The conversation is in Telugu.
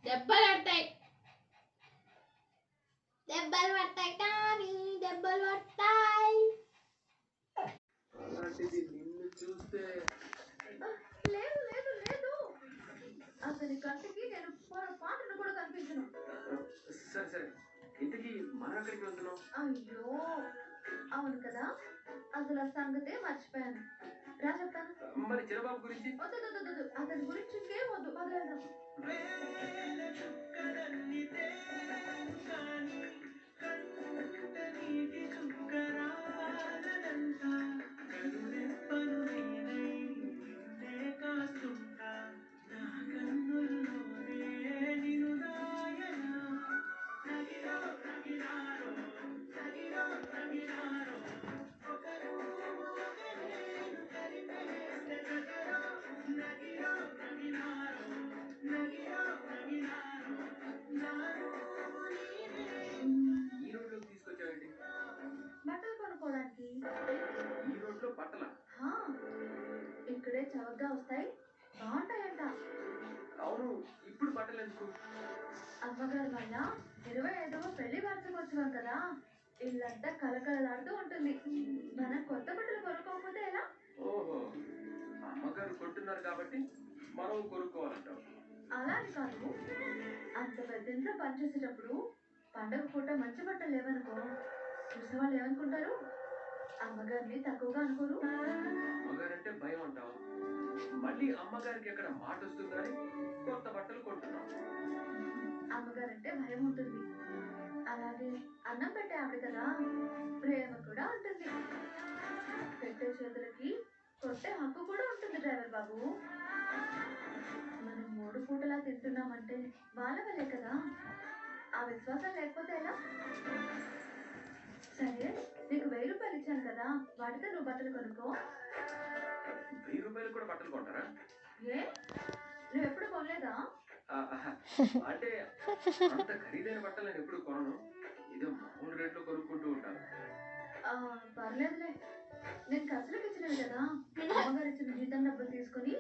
దెబ్బలు పడతాయి దెబ్బలు పడతాయి కానీ దెబ్బలు పడతాయి. అలాంటిది నిన్ను చూస్తే లేదు లేదు లేదు అతని కంటికి నేను పాటను కూడా కనిపించను. సరే సరే, ఇంతకీ మనం ఎక్కడికి వెళ్తున్నాం? అయ్యో అవును కదా, అసలు ఆ సంగతే మర్చిపోయాను. రా చెప్తాను. మరి చిరబాబు గురించి? వద్దు అతని గురించి ఇంకేం వద్దు, వదిలేద్దాం. ఈ రోడ్లో తీసుకొచ్చావేంటి? బట్టలు కొనుక్కోవడానికి. ఈ రోడ్లో బట్టల? ఇక్కడే చవకగా వస్తాయి, బాగుంటాయంట. అవును, ఇప్పుడు బట్టలు ఎందుకు? అమ్మగారి వల్ల 25వ పెళ్లి వార్షికోత్సవం కదా, ఇల్లంతా కలకలలాడుతూ ఉంటుంది. మనం కొత్త బట్టలు కొనుక్కోకపోతే ఎలా? ఓహో, అమ్మగారు కొంటున్నారు కాబట్టి మనం కొనుక్కోవాలంటావు. అలాని కాదు, అంత పెద్ద ఇంట్లో పనిచేసేటప్పుడు పండగ పూట మంచి బట్టలు లేవనుకో, చూసేవాళ్ళు ఏమనుకుంటారు? అమ్మగారిని తక్కువగా అనుకోరు. అమ్మగారంటే భయం అంటావు, మళ్ళీ అమ్మగారికి ఎక్కడ మాట వస్తుందని కొత్త బట్టలు కొంటున్నాం. అమ్మగారంటే భయం ఉంటుంది, అలాగే అన్నం పెట్టే ఆవిడ కదా, ప్రేమ కూడా ఉంటుంది. పెట్టే చేతులకి కొట్టే హక్కు కూడా ఉంటుంది డ్రైవర్ బాబు. మనం 3 పూటలా తింటున్నామంటే వాళ్ళ వల్లే కదా, ఆ విశ్వాసం లేకపోతే ఎలా? సరే, నీకు 1000 రూపాయలు ఇచ్చాను కదా, వాటితో నువ్వు బట్టలు కొనుక్కో. 1000 రూపాయలు కూడా బట్టలు కొంటారా? ఏ, నువ్వు ఎప్పుడు కొనలేదా? అంటే అంత ఖరీదైన బట్టలు నేను ఎప్పుడు కొనను, ఇదో మామూలు రేట్లో కొనుక్కుంటూ ఉంటాను. పర్లేదులే, నేను ఖర్చులకు ఇచ్చినవి కదా, అమ్మగారు ఇచ్చిన జీతం డబ్బులు తీసుకుని